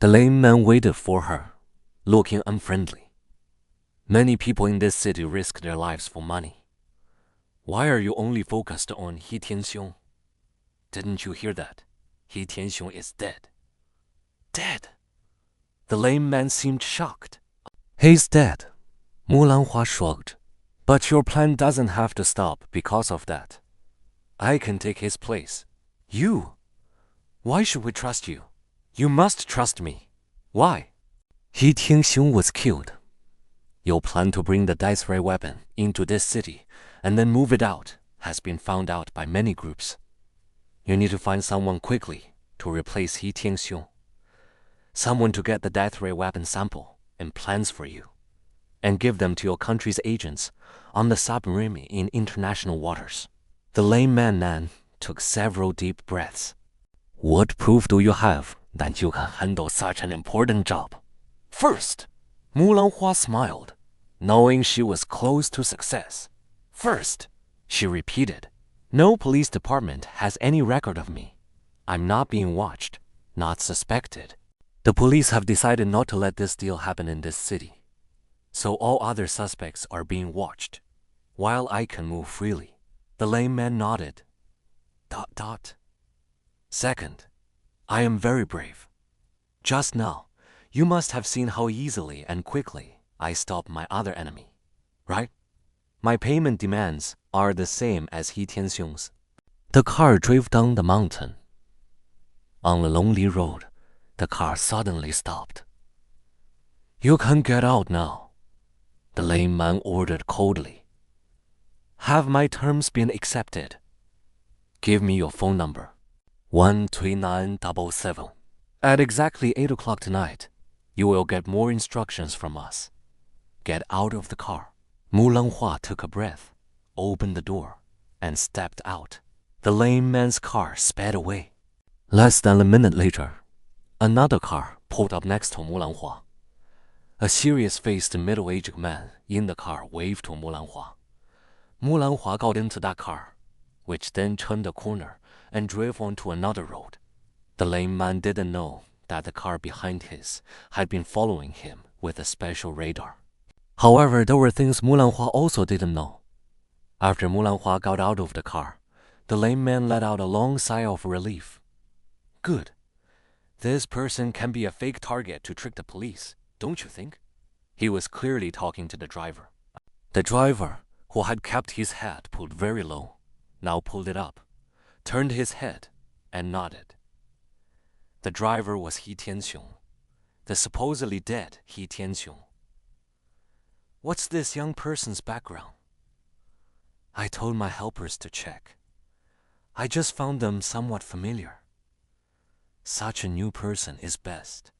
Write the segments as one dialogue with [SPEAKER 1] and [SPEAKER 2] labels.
[SPEAKER 1] The lame man waited for her, looking unfriendly. Many people in this city risk their lives for money. Why are you only focused on He Tianxiong? Didn't you hear that? He Tianxiong is dead. Dead? The lame man seemed shocked. He's dead, Mulanhua shrugged. But your plan doesn't have to stop because of that. I can take his place. You? Why should we trust you? You must trust me. Why? He Tianxiong was killed. Your plan to bring the dice ray weapon into this city and then move it out has been found out by many groups. You need to find someone quickly to replace He Tianxiong. Someone to get the death ray weapon sample and plans for you, and give them to your country's agents on the submarine in international waters. The lame man Nan took several deep breaths. What proof do you have that you can handle such an important job? First, Mulanhua smiled, knowing she was close to success. First, she repeated, no police department has any record of me. I'm not being watched, not suspected. The police have decided not to let this deal happen in this city. So all other suspects are being watched, while I can move freely. The lame man nodded. ... Second, I am very brave. Just now, you must have seen how easily and quickly I stopped my other enemy, right? My payment demands are the same as He Tianxiong's. The car drove down the mountain. On a lonely road, the car suddenly stopped. You can get out now, the lame man ordered coldly. Have my terms been accepted? Give me your phone number. 13977. At exactly 8 o'clock tonight, you will get more instructions from us. Get out of the car. Mulanhua took a breath, opened the door, and stepped out. The lame man's car sped away. Less than a minute later, another car pulled up next to Mulanhua. A serious-faced middle-aged man in the car waved to Mulanhua. Mulanhua got into that car, which then turned a corner and drove onto another road. The lame man didn't know that the car behind his had been following him with a special radar. However, there were things Mulanhua also didn't know. After Mulanhua got out of the car, the lame man let out a long sigh of relief. Good. This person can be a fake target to trick the police, don't you think? He was clearly talking to the driver. The driver, who had kept his head pulled very low, now pulled it up, turned his head, and nodded. The driver was He Tianxiong, the supposedly dead He Tianxiong. What's this young person's background? I told my helpers to check. I just found them somewhat familiar. Such a new person is best,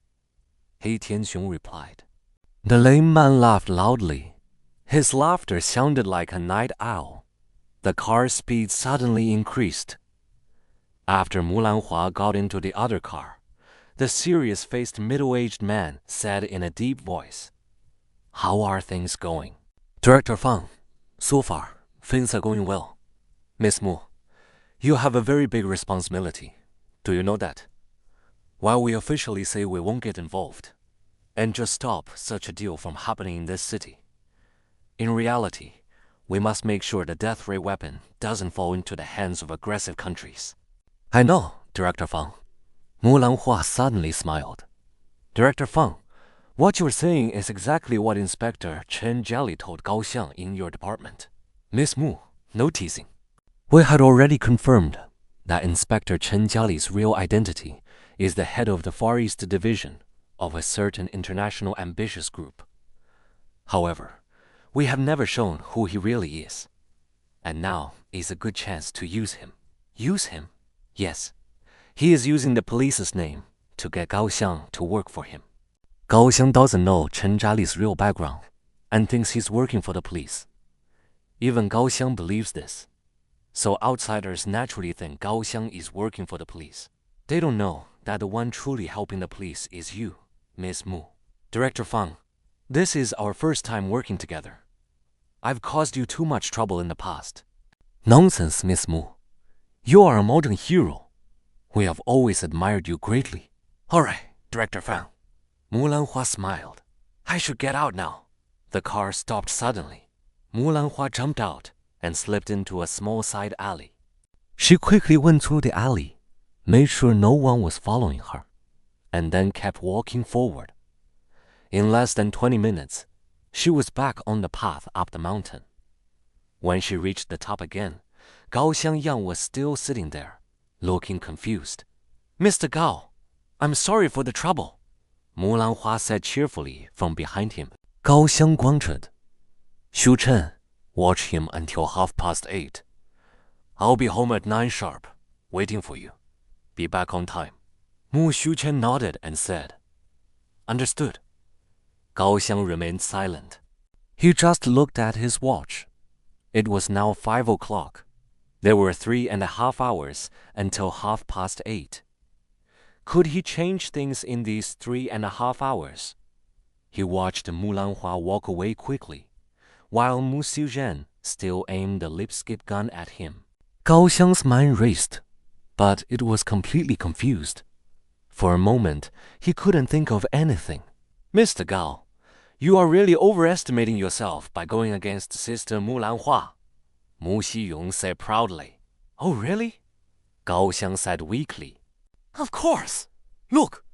[SPEAKER 1] He Tianxiong replied. The lame man laughed loudly. His laughter sounded like a night owl. The car's speed suddenly increased. After Mulanhua got into the other car, the serious-faced middle-aged man said in a deep voice, How are things going? Director Fang, so far, things are going well. Miss Mu, you have a very big responsibility. Do you know that? While we officially say we won't get involved, and just stop such a deal from happening in this city, in reality, we must make sure the death ray weapon doesn't fall into the hands of aggressive countries. I know, Director Fang. Mulanhua suddenly smiled. Director Fang, what you're saying is exactly what Inspector Chen Jiali told Gao Xiang in your department. Miss Mu, no teasing. We had already confirmed that Inspector Chen Jiali's real identity is the head of the Far East Division of a certain international ambitious group. However, we have never shown who he really is. And now is a good chance to use him. Use him? Yes. He is using the police's name to get Gao Xiang to work for him. Gao Xiang doesn't know Chen Zhali's real background and thinks he's working for the police. Even Gao Xiang believes this. So outsiders naturally think Gao Xiang is working for the police. They don't know that the one truly helping the police is you, Miss Mu. Director Fang, this is our first time working together. I've caused you too much trouble in the past. Nonsense, Miss Mu. You are a modern hero. We have always admired you greatly. All right, Director Fang. Mulanhua smiled. I should get out now. The car stopped suddenly. Mulanhua jumped out and slipped into a small side alley. She quickly went through the alley, made sure no one was following her, and then kept walking forward. In less than 20 minutes, she was back on the path up the mountain. When she reached the top again, Gao Xiangyang was still sitting there, looking confused. Mr. Gao, I'm sorry for the trouble, Mulanhua said cheerfully from behind him. Gao Xiang grunted. Xu Chen, watch him until 8:30. I'll be home at 9 sharp, waiting for you. Be back on time. Mu Xiuchen nodded and said, Understood. Gao Xiang remained silent. He just looked at his watch. It was now 5 o'clock. There were 3.5 hours until 8:30. Could he change things in these 3.5 hours? He watched Mulanhua walk away quickly, while Mu Xiuzhen still aimed the lip-skip gun at him. Gao Xiang's mind raced, but it was completely confused. For a moment, he couldn't think of anything. Mr. Gao, you are really overestimating yourself by going against Sister Mulanhua, Mu Xiyong said proudly. Oh, really? Gao Xiang said weakly. Of course. Look,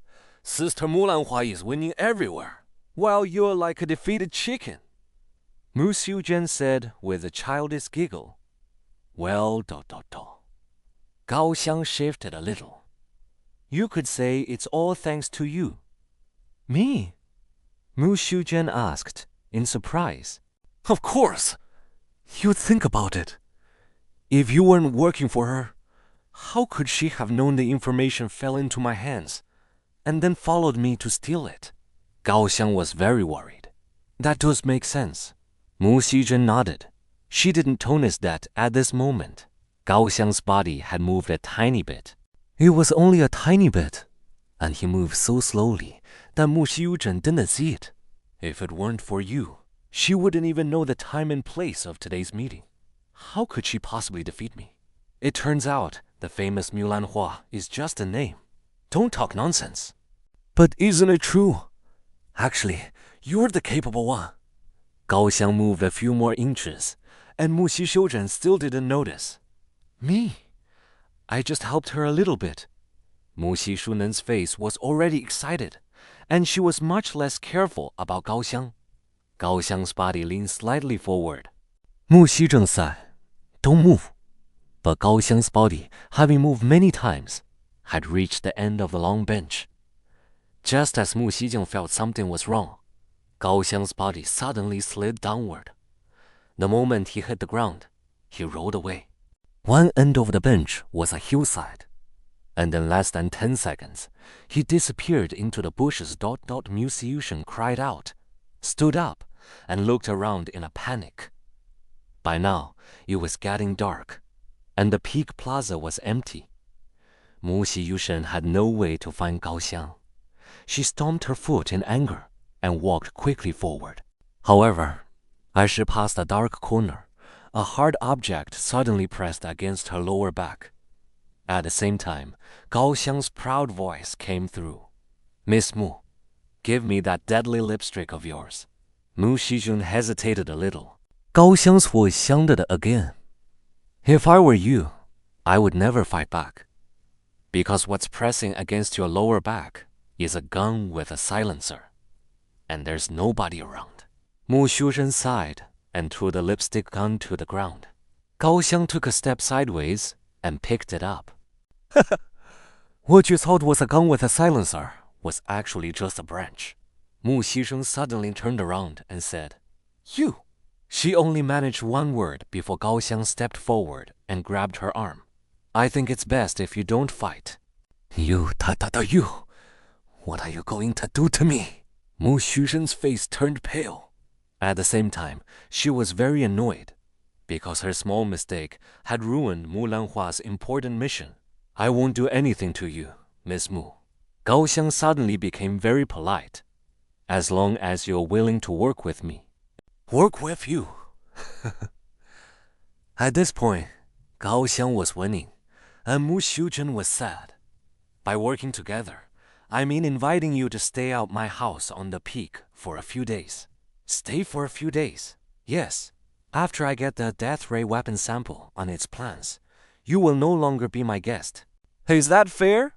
[SPEAKER 1] Sister Mulanhua is winning everywhere, while you're like a defeated chicken. Mu Xiuzhen said with a childish giggle. Well, Gao Xiang shifted a little. You could say it's all thanks to you. Me? Mu Xiuzhen asked, in surprise. Of course. You think about it. If you weren't working for her, how could she have known the information fell into my hands, and then followed me to steal it? Gao Xiang was very worried. That does make sense. Mu Xiuzhen nodded. She didn't notice that at this moment, Gao Xiang's body had moved a tiny bit. It was only a tiny bit, and he moved so slowly that Mu Xiuzhen didn't see it. If it weren't for you, she wouldn't even know the time and place of today's meeting. How could she possibly defeat me? It turns out the famous Mulanhua is just a name. Don't talk nonsense. But isn't it true? Actually, you're the capable one. Gao Xiang moved a few more inches, and Mu Xiuzhen still didn't notice. Me? I just helped her a little bit. Mu Xizhunen's face was already excited, and she was much less careful about Gao Xiang. Gao Xiang's body leaned slightly forward. Mu Xizhen said, Don't move. But Gao Xiang's body, having moved many times, had reached the end of the long bench. Just as Mu Xizhen felt something was wrong, Gao Xiang's body suddenly slid downward. The moment he hit the ground, he rolled away. One end of the bench was a hillside, and in less than 10 seconds, he disappeared into the bushes. Mu Xiuzhen cried out, stood up, and looked around in a panic. By now, it was getting dark, and the peak plaza was empty. Mu Xiuzhen had no way to find Gao Xiang. She stomped her foot in anger and walked quickly forward. However, as she passed a dark corner, a hard object suddenly pressed against her lower back. At the same time, Gao Xiang's proud voice came through. Miss Mu, give me that deadly lipstick of yours. Mu Xizhun hesitated a little. Gao Xiang's voice sounded again. If I were you, I would never fight back. Because what's pressing against your lower back is a gun with a silencer. And there's nobody around. Mu Xiuzhen sighed and threw the lipstick gun to the ground. Gao Xiang took a step sideways and picked it up. What you thought was a gun with a silencer was actually just a branch. Mu Xizheng suddenly turned around and said, You! She only managed one word before Gao Xiang stepped forward and grabbed her arm. I think it's best if you don't fight. You. What are you going to do to me? Mu Xizhen's face turned pale. At the same time, she was very annoyed, because her small mistake had ruined Mulanhua's important mission. I won't do anything to you, Miss Mu. Gao Xiang suddenly became very polite. As long as you're willing to work with me. Work with you? At this point, Gao Xiang was winning, and Mu Xiuzhen was sad. By working together, I mean inviting you to stay at my house on the peak for a few days. Stay for a few days. Yes. After I get the death ray weapon sample on its plans, you will no longer be my guest. Is that fair?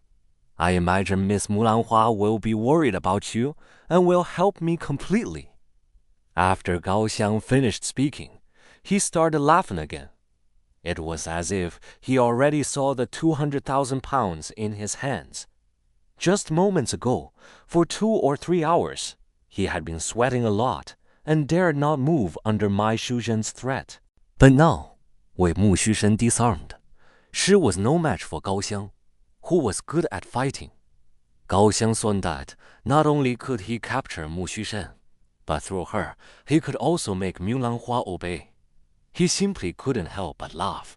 [SPEAKER 1] I imagine Miss Mulanhua will be worried about you and will help me completely. After Gao Xiang finished speaking, he started laughing again. It was as if he already saw the 200,000 pounds in his hands. Just moments ago, for 2 or 3 hours, he had been sweating a lot and dared not move under Mai Shuzhen's threat. But now, with Mu Shushen disarmed, Shi was no match for Gao Xiang, who was good at fighting. Gao Xiang saw that not only could he capture Mu Shushen, but through her, he could also make Mulanhua obey. He simply couldn't help but laugh.